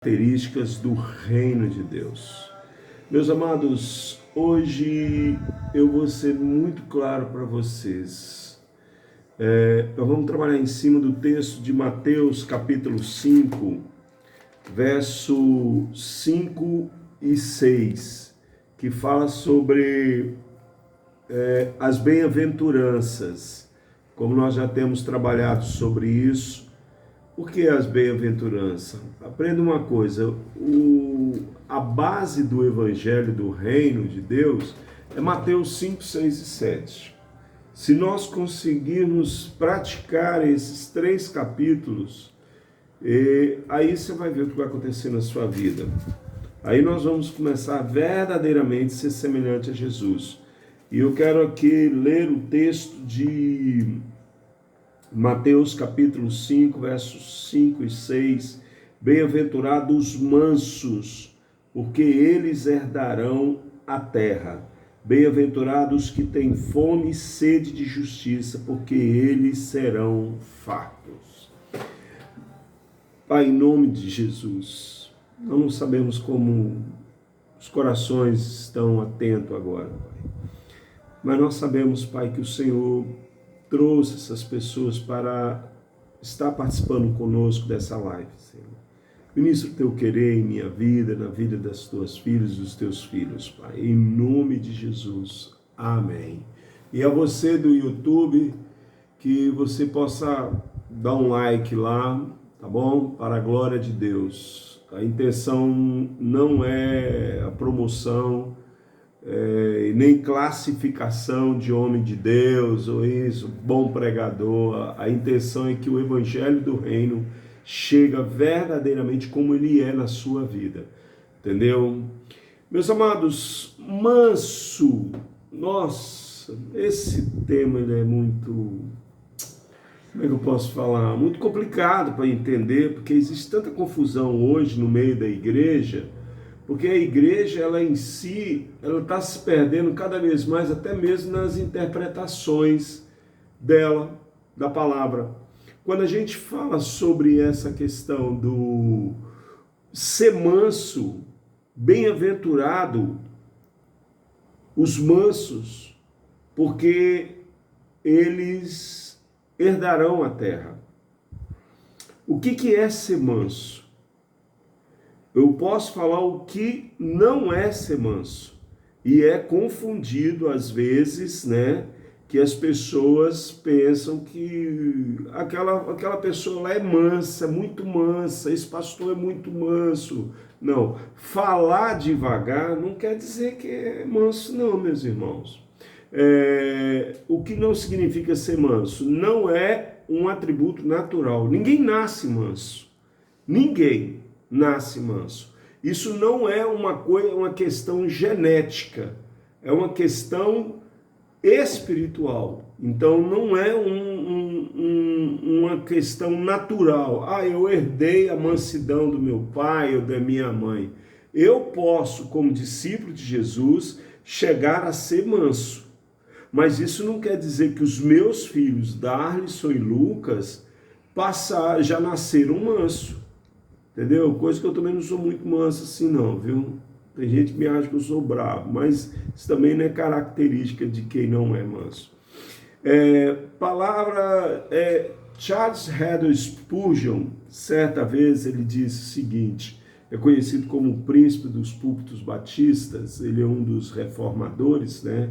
Características do reino de Deus. Meus amados, hoje eu vou ser muito claro para vocês. Nós vamos trabalhar em cima do texto de Mateus capítulo 5, verso 5 e 6, que fala sobre as bem-aventuranças. Como nós já temos trabalhado sobre isso, por que as bem-aventuranças? Aprenda uma coisa, a base do evangelho do reino de Deus é Mateus 5, 6 e 7. Se nós conseguirmos praticar esses 3 capítulos, aí você vai ver o que vai acontecer na sua vida. Aí nós vamos começar verdadeiramente a ser semelhante a Jesus. E eu quero aqui ler o texto de Mateus capítulo 5, versos 5 e 6. Bem-aventurados os mansos, porque eles herdarão a terra. Bem-aventurados que têm fome e sede de justiça, porque eles serão fartos. Pai, em nome de Jesus, nós não sabemos como os corações estão atentos agora, Pai. Mas nós sabemos, Pai, que o Senhor trouxe essas pessoas para estar participando conosco dessa live, Senhor. Ministra o teu querer em minha vida, na vida das tuas filhas e dos teus filhos, Pai. Em nome de Jesus. Amém. E a você do YouTube, que você possa dar um like lá, tá bom? Para a glória de Deus. A intenção não é a promoção, nem classificação de homem de Deus ou isso, bom pregador. A intenção é que o evangelho do reino chega verdadeiramente como ele é na sua vida, entendeu? Meus amados, manso, nossa, esse tema ele é muito, como é que eu posso falar? Muito complicado para entender, porque existe tanta confusão hoje no meio da igreja. Porque a igreja, ela em si, ela está se perdendo cada vez mais, até mesmo nas interpretações dela, da palavra. Quando a gente fala sobre essa questão do ser manso, bem-aventurado os mansos, porque eles herdarão a terra. O que é ser manso? Eu posso falar o que não é ser manso. E é confundido às vezes, né? Que as pessoas pensam que aquela pessoa lá é mansa, muito mansa, esse pastor é muito manso. Não, falar devagar não quer dizer que é manso não, meus irmãos. O que não significa ser manso? Não é um atributo natural. Ninguém nasce manso. Ninguém nasce manso. Isso não é uma questão genética, é uma questão espiritual. Então não é uma questão natural. Eu herdei a mansidão do meu pai ou da minha mãe. Eu posso, como discípulo de Jesus, chegar a ser manso. Mas isso não quer dizer que os meus filhos, Darlisson e Lucas, já nasceram manso. Entendeu? Coisa que eu também não sou muito manso assim não, viu? Tem gente que me acha que eu sou bravo, mas isso também não é característica de quem não é manso. Charles Haddon Spurgeon, certa vez ele disse o seguinte, é conhecido como o príncipe dos púlpitos batistas, ele é um dos reformadores, né?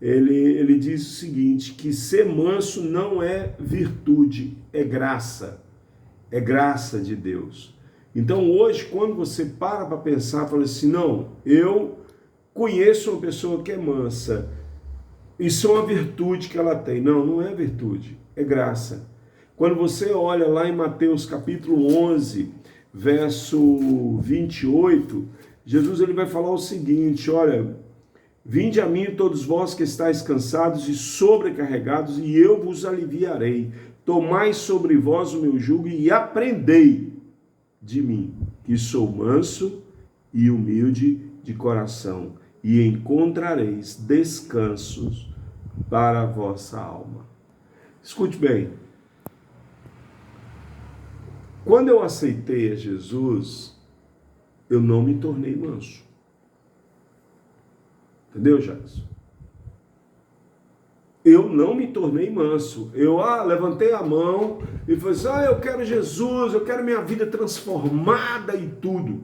Ele diz o seguinte, que ser manso não é virtude, é graça de Deus. Então hoje, quando você para pensar, fala assim, não, eu conheço uma pessoa que é mansa, isso é uma virtude que ela tem. Não, não é virtude, é graça. Quando você olha lá em Mateus capítulo 11, verso 28, Jesus ele vai falar o seguinte, olha, vinde a mim todos vós que estáis cansados e sobrecarregados, e eu vos aliviarei. Tomai sobre vós o meu jugo e aprendei de mim, que sou manso e humilde de coração, e encontrareis descansos para a vossa alma. Escute bem, quando eu aceitei a Jesus, eu não me tornei manso. Entendeu, Jackson? Eu não me tornei manso. Eu levantei a mão e falei assim, eu quero Jesus, eu quero minha vida transformada e tudo.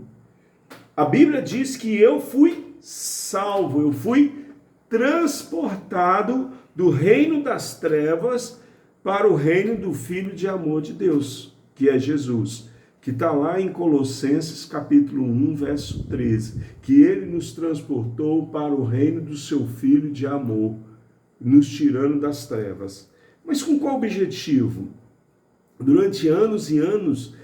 A Bíblia diz que eu fui salvo, eu fui transportado do reino das trevas para o reino do Filho de amor de Deus, que é Jesus, que está lá em Colossenses capítulo 1, verso 13, que ele nos transportou para o reino do seu Filho de amor, nos tirando das trevas. Mas com qual objetivo? Durante anos e anos,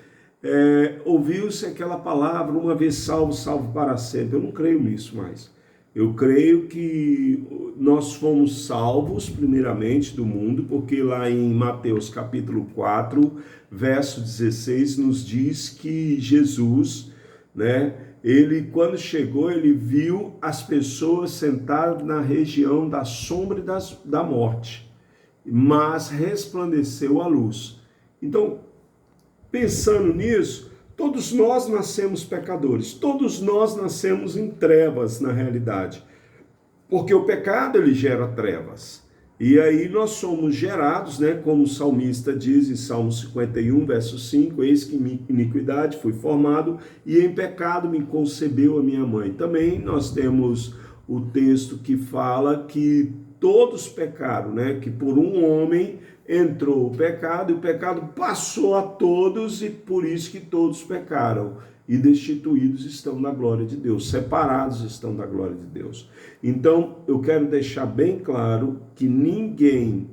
ouviu-se aquela palavra, uma vez salvo, salvo para sempre. Eu não creio nisso mais. Eu creio que nós fomos salvos, primeiramente, do mundo, porque lá em Mateus capítulo 4, verso 16, nos diz que Jesus, ele, quando chegou, ele viu as pessoas sentadas na região da sombra e da morte, mas resplandeceu a luz. Então, pensando nisso, todos nós nascemos pecadores, todos nós nascemos em trevas, na realidade, porque o pecado, ele gera trevas. E aí nós somos gerados, como o salmista diz em Salmo 51, verso 5, eis que em iniquidade fui formado e em pecado me concebeu a minha mãe. Também nós temos o texto que fala que todos pecaram, que por um homem entrou o pecado e o pecado passou a todos e por isso que todos pecaram. E destituídos estão da glória de Deus, separados estão da glória de Deus. Então, eu quero deixar bem claro que ninguém,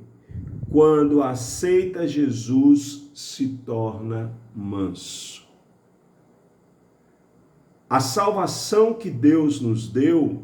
quando aceita Jesus, se torna manso. A salvação que Deus nos deu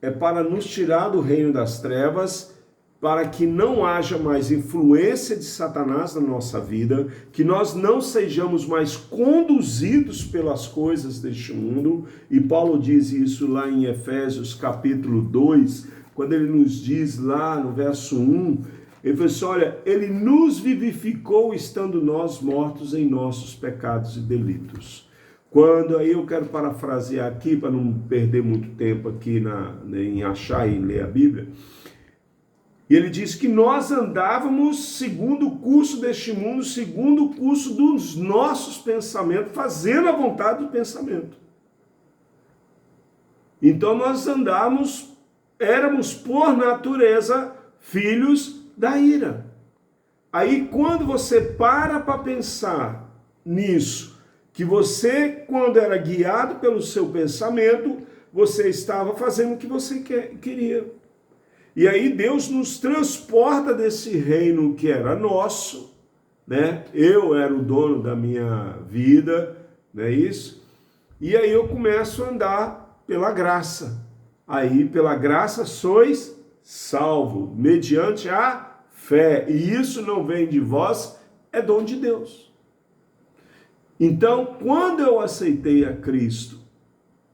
é para nos tirar do reino das trevas, para que não haja mais influência de Satanás na nossa vida, que nós não sejamos mais conduzidos pelas coisas deste mundo, e Paulo diz isso lá em Efésios capítulo 2, quando ele nos diz lá no verso 1, ele fala assim, olha, ele nos vivificou estando nós mortos em nossos pecados e delitos. Quando, aí eu quero parafrasear aqui, para não perder muito tempo aqui em achar e ler a Bíblia, e ele diz que nós andávamos segundo o curso deste mundo, segundo o curso dos nossos pensamentos, fazendo a vontade do pensamento. Então nós éramos por natureza filhos da ira. Aí quando você para pensar nisso, que você, quando era guiado pelo seu pensamento, você estava fazendo o que você queria. E aí Deus nos transporta desse reino que era nosso, Eu era o dono da minha vida, não é isso? E aí eu começo a andar pela graça. Aí pela graça sois salvo, mediante a fé. E isso não vem de vós, é dom de Deus. Então, quando eu aceitei a Cristo,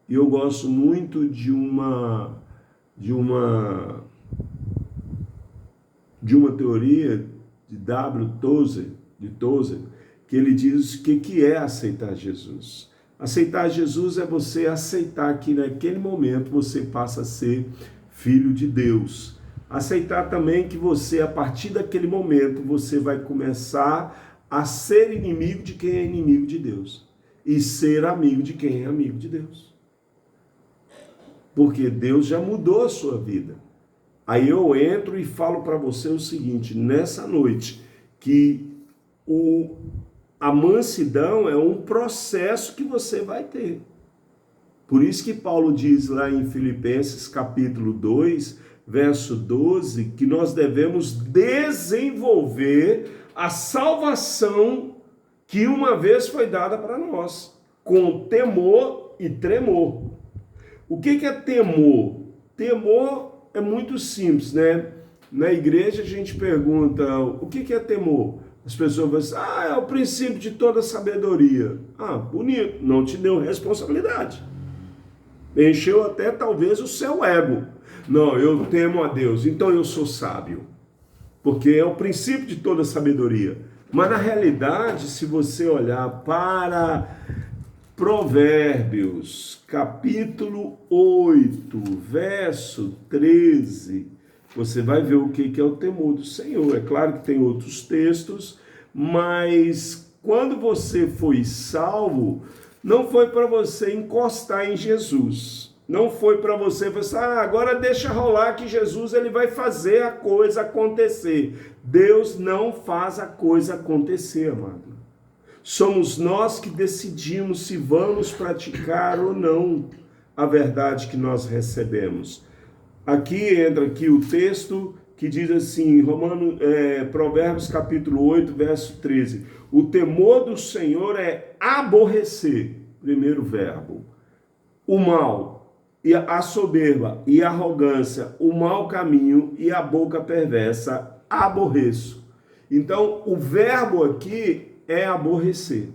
e eu gosto muito de uma teoria de W. Tozer, que ele diz o que é aceitar Jesus. Aceitar Jesus é você aceitar que naquele momento você passa a ser filho de Deus. Aceitar também que você, a partir daquele momento, você vai começar a ser inimigo de quem é inimigo de Deus e ser amigo de quem é amigo de Deus. Porque Deus já mudou a sua vida. Aí eu entro e falo para você o seguinte, nessa noite, que a mansidão é um processo que você vai ter. Por isso que Paulo diz lá em Filipenses capítulo 2, verso 12, que nós devemos desenvolver a salvação que uma vez foi dada para nós, com temor e tremor. O que é temor? Temor é muito simples, Na igreja a gente pergunta, o que é temor? As pessoas vão dizer, é o princípio de toda sabedoria. Bonito, não te deu responsabilidade. Encheu até talvez o seu ego. Não, eu temo a Deus, então eu sou sábio. Porque é o princípio de toda sabedoria. Mas na realidade, se você olhar para Provérbios, capítulo 8, verso 13. Você vai ver o que é o temor do Senhor. É claro que tem outros textos, mas quando você foi salvo, não foi para você encostar em Jesus. Não foi para você pensar, agora deixa rolar que Jesus ele vai fazer a coisa acontecer. Deus não faz a coisa acontecer, amado. Somos nós que decidimos se vamos praticar ou não a verdade que nós recebemos. Aqui entra aqui o texto que diz assim, Provérbios capítulo 8, verso 13. O temor do Senhor é aborrecer, primeiro verbo, o mal, e a soberba e a arrogância, o mau caminho e a boca perversa, aborreço. Então, o verbo aqui é aborrecer.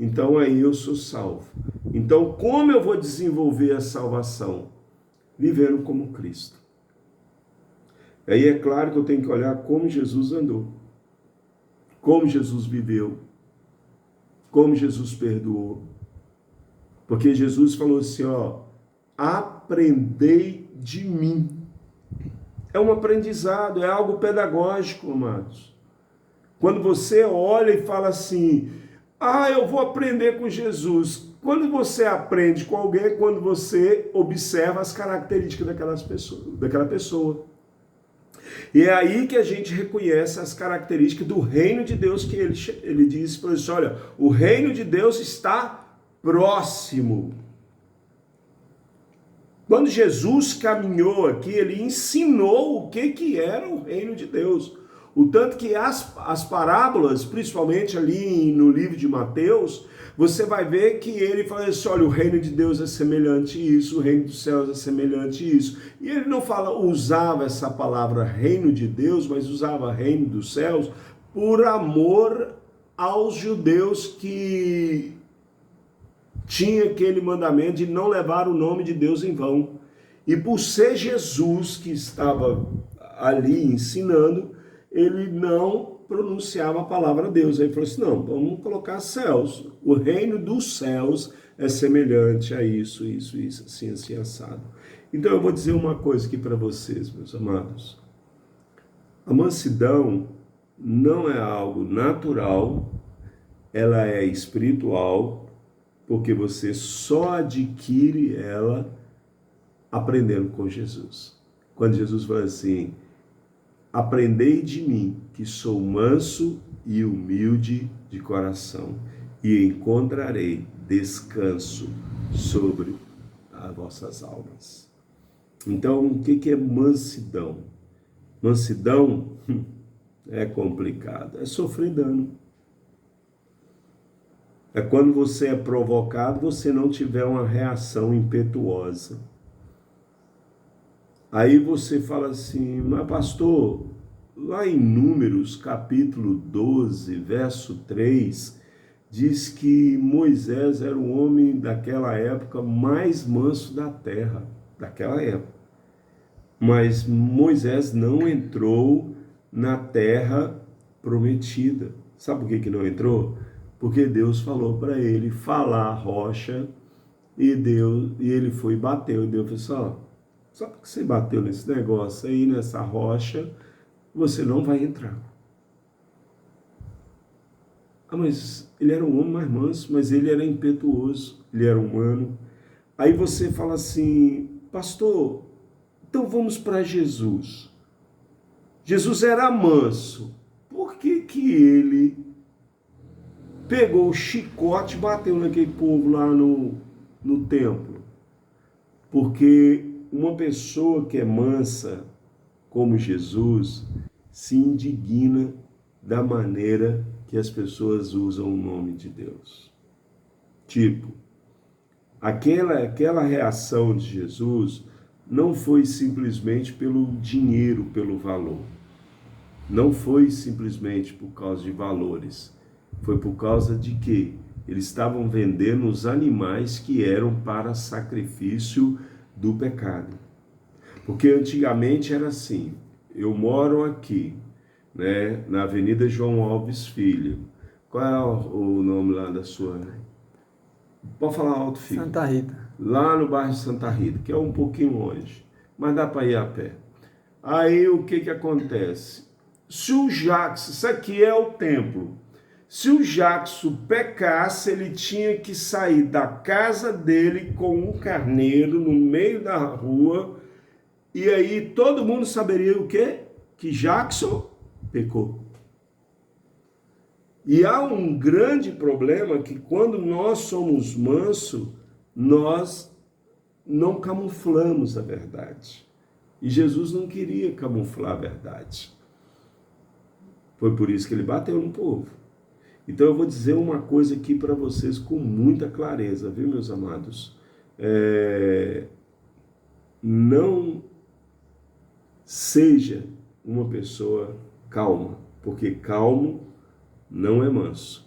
Então, aí eu sou salvo. Então, como eu vou desenvolver a salvação? Vivendo como Cristo. Aí é claro que eu tenho que olhar como Jesus andou, como Jesus viveu, como Jesus perdoou. Porque Jesus falou assim, aprendei de mim. É um aprendizado, é algo pedagógico, amados. Quando você olha e fala assim, eu vou aprender com Jesus. Quando você aprende com alguém, é quando você observa as características daquela pessoa. E é aí que a gente reconhece as características do reino de Deus, que ele diz para isso, olha, o reino de Deus está próximo. Quando Jesus caminhou aqui, ele ensinou o que era o reino de Deus. O tanto que as parábolas, principalmente ali no livro de Mateus, você vai ver que ele fala assim, olha, o reino de Deus é semelhante a isso, o reino dos céus é semelhante a isso. E ele não usava essa palavra reino de Deus, mas usava reino dos céus por amor aos judeus que tinha aquele mandamento de não levar o nome de Deus em vão. E por ser Jesus que estava ali ensinando, ele não pronunciava a palavra Deus. Aí ele falou assim, não, vamos colocar céus. O reino dos céus é semelhante a isso, assim, assim, assado. Então eu vou dizer uma coisa aqui para vocês, meus amados. A mansidão não é algo natural, ela é espiritual, porque você só adquire ela aprendendo com Jesus. Quando Jesus fala assim, aprendei de mim, que sou manso e humilde de coração, e encontrarei descanso sobre as vossas almas. Então, o que é mansidão? Mansidão é complicado, é sofrer dano. É quando você é provocado, você não tiver uma reação impetuosa. Aí você fala assim, mas pastor, lá em Números, capítulo 12, verso 3, diz que Moisés era o homem daquela época mais manso da terra, daquela época. Mas Moisés não entrou na terra prometida. Sabe por que não entrou? Porque Deus falou para ele falar a rocha e ele foi e bateu. E Deus falou assim, só porque você bateu nesse negócio aí, nessa rocha, você não vai entrar. Mas ele era um homem mais manso, mas ele era impetuoso, ele era humano. Aí você fala assim, pastor, então vamos para Jesus. Jesus era manso. Por que ele pegou o chicote e bateu naquele povo lá no templo? Porque uma pessoa que é mansa, como Jesus, se indigna da maneira que as pessoas usam o nome de Deus. Tipo, aquela reação de Jesus não foi simplesmente pelo dinheiro, pelo valor. Não foi simplesmente por causa de valores. Foi por causa de que eles estavam vendendo os animais que eram para sacrifício do pecado. Porque antigamente era assim, eu moro aqui, né, na Avenida João Alves Filho. Qual é o nome lá da sua? Pode falar alto, filho. Santa Rita. Lá no bairro de Santa Rita, que é um pouquinho longe, mas dá para ir a pé. Aí o que acontece? Se o Jackson, isso aqui é o templo, se o Jackson pecasse, ele tinha que sair da casa dele com um carneiro no meio da rua, e aí todo mundo saberia o quê? Que Jackson pecou. E há um grande problema que quando nós somos mansos, nós não camuflamos a verdade. E Jesus não queria camuflar a verdade. Foi por isso que ele bateu no povo. Então eu vou dizer uma coisa aqui para vocês com muita clareza, viu, meus amados? Não seja uma pessoa calma, porque calmo não é manso.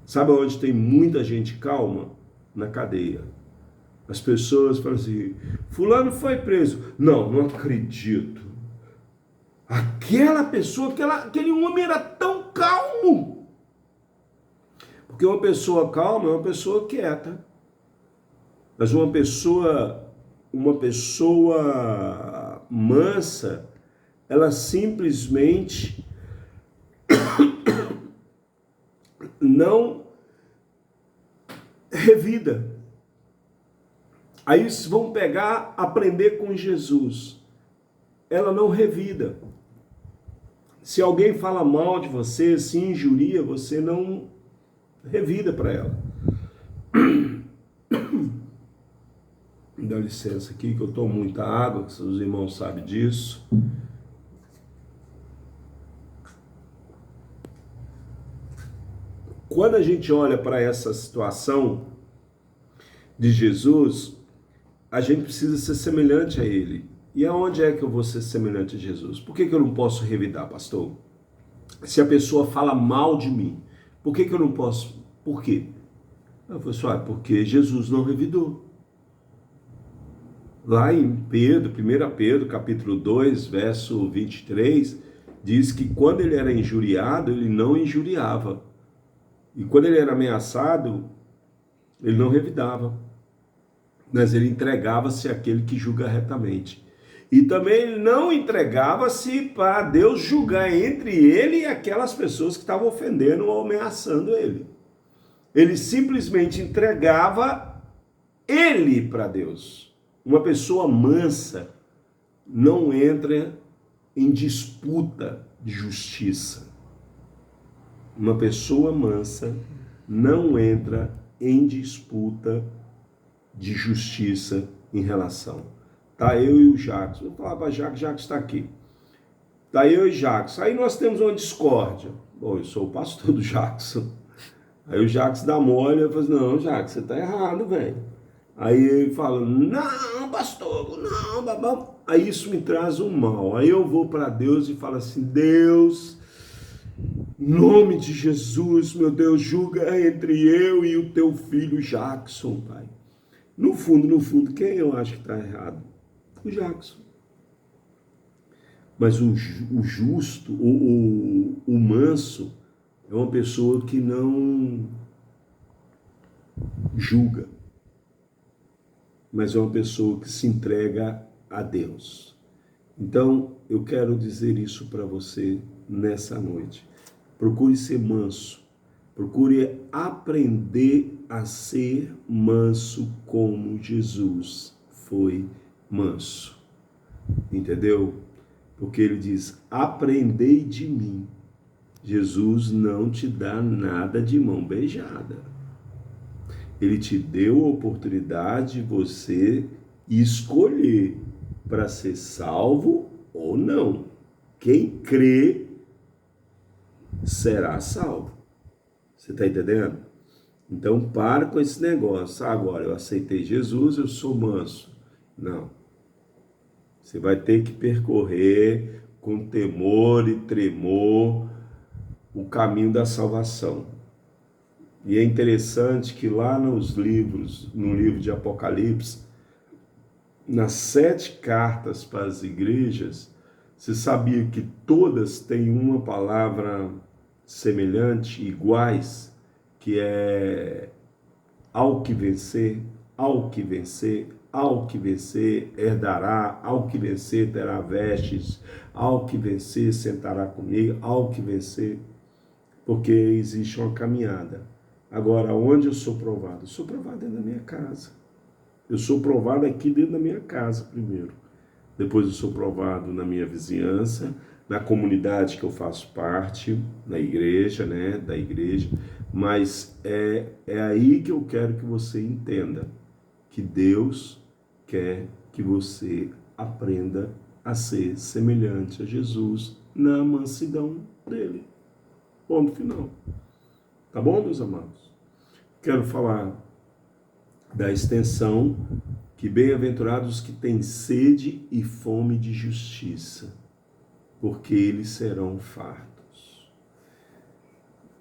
Sabe onde tem muita gente calma? Na cadeia. As pessoas falam assim, fulano foi preso. Não, não acredito. Aquela pessoa, aquele homem era tão calmo. Porque uma pessoa calma é uma pessoa quieta. Mas uma pessoa mansa, ela simplesmente não revida. Aí vão pegar, aprender com Jesus. Ela não revida. Se alguém fala mal de você, se injuria, você não revida para ela. Dá licença aqui que eu tomo muita água, que os irmãos sabem disso. Quando a gente olha para essa situação de Jesus, a gente precisa ser semelhante a ele. E aonde é que eu vou ser semelhante a Jesus? Por que eu não posso revidar, pastor? Se a pessoa fala mal de mim, por que eu não posso? Por quê? Eu falei assim, porque Jesus não revidou. Lá em Pedro, 1 Pedro, capítulo 2, verso 23, diz que quando ele era injuriado, ele não injuriava. E quando ele era ameaçado, ele não revidava. Mas ele entregava-se àquele que julga retamente. E também ele não entregava-se para Deus julgar entre ele e aquelas pessoas que estavam ofendendo ou ameaçando ele. Ele simplesmente entregava ele para Deus. Uma pessoa mansa não entra em disputa de justiça. Uma pessoa mansa não entra em disputa de justiça em relação. Tá eu e o Jacques. Vou falar para Jacques está aqui. Tá eu e Jacques. Aí nós temos uma discórdia. Bom, eu sou o pastor do Jacques. Aí o Jacques dá mole, eu falo, não, Jacques, você tá errado, velho. Aí ele fala, não, pastor, não, babá. Aí isso me traz um mal. Aí eu vou para Deus e falo assim, Deus, em nome de Jesus, meu Deus, julga entre eu e o teu filho Jackson, pai. No fundo, quem eu acho que está errado? O Jackson. Mas o justo, o manso, é uma pessoa que não julga, mas é uma pessoa que se entrega a Deus. Então, eu quero dizer isso para você nessa noite. Procure ser manso. Procure aprender a ser manso como Jesus foi manso. Entendeu? Porque ele diz, aprendei de mim. Jesus não te dá nada de mão beijada. Ele te deu a oportunidade de você escolher para ser salvo ou não. Quem crê será salvo. Você está entendendo? Então para com esse negócio. Agora eu aceitei Jesus, eu sou manso. Não. Você vai ter que percorrer com temor e tremor o caminho da salvação. E é interessante que lá nos livros, no livro de Apocalipse, nas 7 cartas para as igrejas, você sabia que todas têm uma palavra semelhante, iguais, que é ao que vencer, ao que vencer, ao que vencer herdará, ao que vencer terá vestes, ao que vencer sentará comigo, ao que vencer, porque existe uma caminhada. Agora, onde eu sou provado? Eu sou provado dentro da minha casa. Eu sou provado aqui dentro da minha casa primeiro. Depois eu sou provado na minha vizinhança, na comunidade que eu faço parte, na igreja, né, da igreja. Mas é aí que eu quero que você entenda que Deus quer que você aprenda a ser semelhante a Jesus na mansidão dele. Ponto final. Tá bom, meus amados? Quero falar da extensão que bem-aventurados que têm sede e fome de justiça, porque eles serão fartos.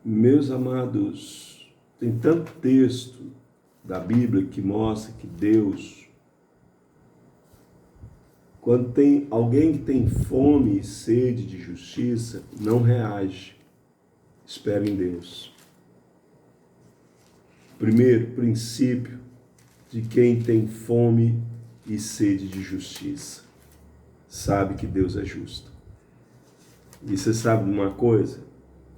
Meus amados, tem tanto texto da Bíblia que mostra que Deus, quando tem alguém que tem fome e sede de justiça, não reage, espera em Deus. Primeiro princípio de quem tem fome e sede de justiça, sabe que Deus é justo. E você sabe de uma coisa?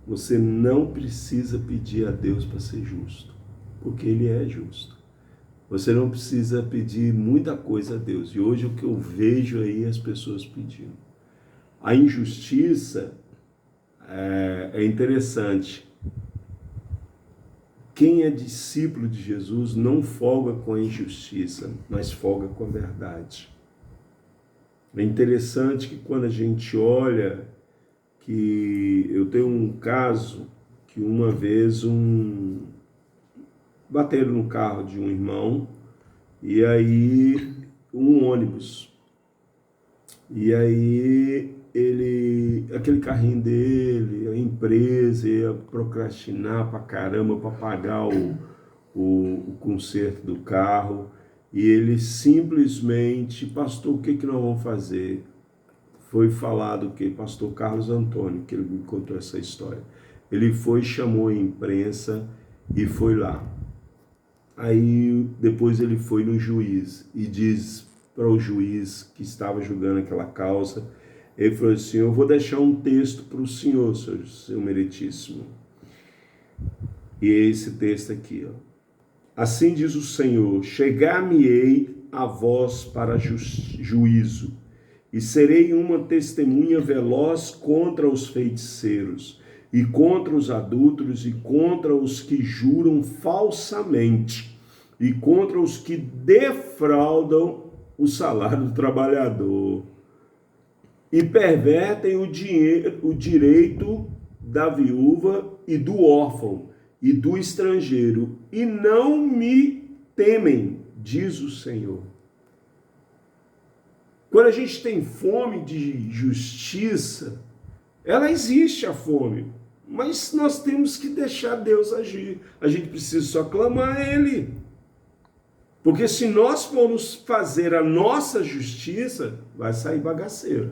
Você não precisa pedir a Deus para ser justo, porque Ele é justo. Você não precisa pedir muita coisa a Deus. E hoje o que eu vejo aí as pessoas pedindo. A injustiça é interessante. Quem é discípulo de Jesus não folga com a injustiça, mas folga com a verdade. É interessante que quando a gente olha, que eu tenho um caso que uma vez bateram no carro de um irmão, e aí um ônibus. E aí aquele carrinho dele, a empresa ia procrastinar pra caramba para pagar o conserto do carro, e ele simplesmente, pastor, o que nós vamos fazer? Foi falado que pastor Carlos Antônio, que ele me contou essa história. Ele foi, chamou a imprensa e foi lá. Aí depois ele foi no juiz e diz para o juiz que estava julgando aquela causa, ele falou assim: eu vou deixar um texto para o senhor, seu meritíssimo. E é esse texto aqui, ó. Assim diz o Senhor: chegar-me-ei a vós para juízo, e serei uma testemunha veloz contra os feiticeiros, e contra os adúlteros, e contra os que juram falsamente, e contra os que defraudam o salário do trabalhador, e pervertem o direito da viúva e do órfão, e do estrangeiro, e não me temem, diz o Senhor. Quando a gente tem fome de justiça, ela existe a fome, mas nós temos que deixar Deus agir. A gente precisa só clamar a Ele. Porque se nós formos fazer a nossa justiça, vai sair bagaceira.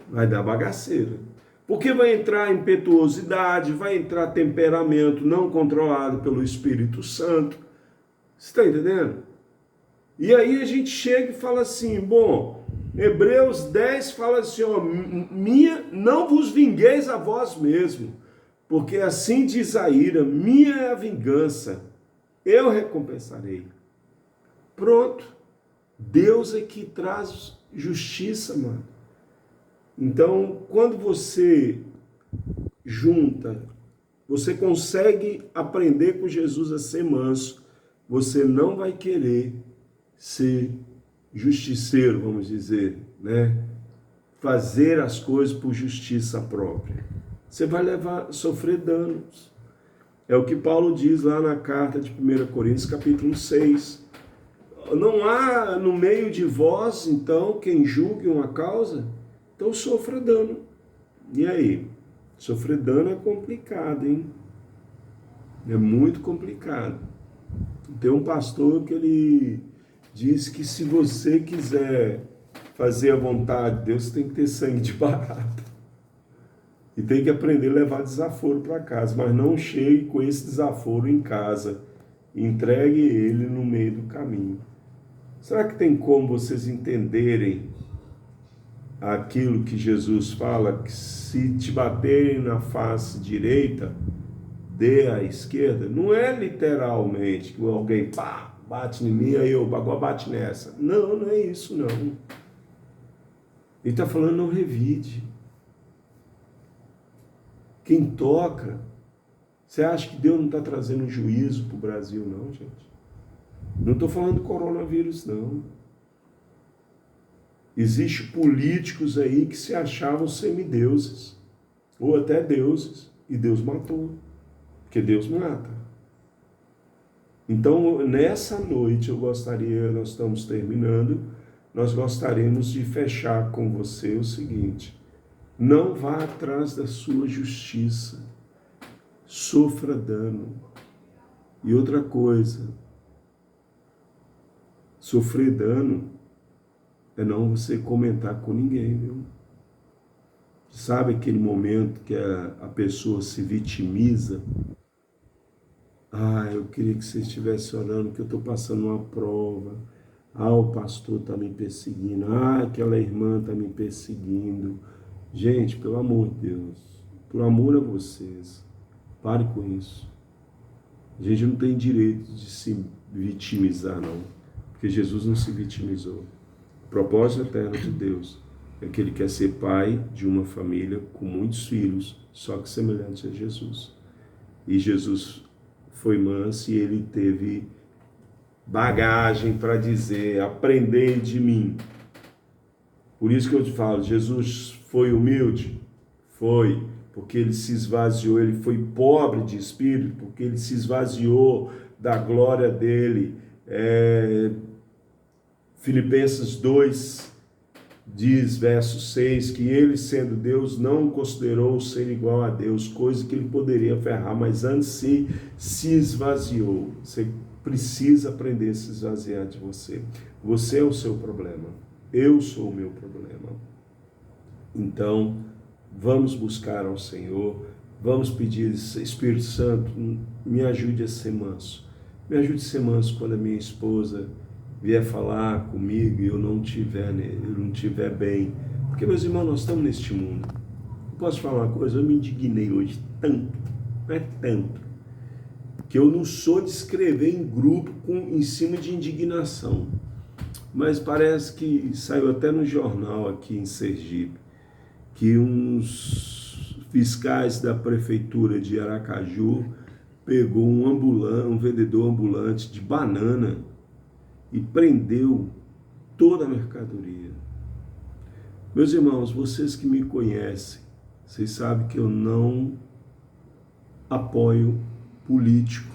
Vai dar bagaceira. Porque vai entrar impetuosidade, vai entrar temperamento não controlado pelo Espírito Santo. Você está entendendo? E aí a gente chega e fala assim, bom, Hebreus 10 fala assim, ó, não vos vingueis a vós mesmo, porque assim diz a ira, minha é a vingança, eu recompensarei. Pronto. Deus é que traz justiça, mano. Então, quando você junta, você consegue aprender com Jesus a ser manso, você não vai querer ser justiceiro, vamos dizer, né? Fazer as coisas por justiça própria. Você vai sofrer danos. É o que Paulo diz lá na carta de 1 Coríntios, capítulo 6. Não há no meio de vós, então, quem julgue uma causa? Então sofra dano. E aí? Sofrer dano é complicado, hein? É muito complicado. Tem um pastor que ele diz que se você quiser fazer a vontade de Deus, tem que ter sangue de barata. E tem que aprender a levar desaforo para casa, mas não chegue com esse desaforo em casa entregue ele no meio do caminho. Será que tem como vocês entenderem aquilo que Jesus fala, que se te baterem na face direita, dê à esquerda? Não é literalmente que alguém bate em mim, aí eu agora bate nessa. Não, não é isso não. Ele está falando não revide. Quem toca, você acha que Deus não está trazendo juízo para o Brasil não, gente? Não estou falando do coronavírus não. Existem políticos aí que se achavam semideuses, ou até deuses, e Deus matou, porque Deus mata. Então, nessa noite, nós estamos terminando, nós gostaríamos de fechar com você o seguinte: não vá atrás da sua justiça, sofra dano. E outra coisa, sofrer dano é não você comentar com ninguém, viu? Sabe aquele momento que a pessoa se vitimiza? Eu queria que você estivesse orando, que eu estou passando uma prova. O pastor está me perseguindo. Aquela irmã está me perseguindo. Gente, pelo amor de Deus, por amor a vocês, pare com isso. A gente não tem direito de se vitimizar, não. Porque Jesus não se vitimizou. O propósito eterno de Deus é que Ele quer ser pai de uma família com muitos filhos, só que semelhante a Jesus. E Jesus foi manso e Ele teve bagagem para dizer: aprendei de mim. Por isso que eu te falo, Jesus foi humilde? Foi, porque Ele se esvaziou. Ele foi pobre de espírito, porque Ele se esvaziou da glória dEle. Filipenses 2 diz, verso 6, que Ele, sendo Deus, não considerou ser igual a Deus, coisa que Ele poderia ferrar, mas antes se esvaziou. Você precisa aprender a se esvaziar de você. Você é o seu problema. Eu sou o meu problema. Então, vamos buscar ao Senhor, vamos pedir: Espírito Santo, me ajude a ser manso. Me ajude a ser manso quando a minha esposa vier falar comigo e eu não tiver bem. Porque, meus irmãos, nós estamos neste mundo. Eu posso falar uma coisa? Eu me indignei hoje tanto, não é tanto, que eu não sou de escrever em grupo em cima de indignação. Mas parece que saiu até no jornal aqui em Sergipe, que uns fiscais da prefeitura de Aracaju pegou um vendedor ambulante de banana e prendeu toda a mercadoria. Meus irmãos, vocês que me conhecem, vocês sabem que eu não apoio político.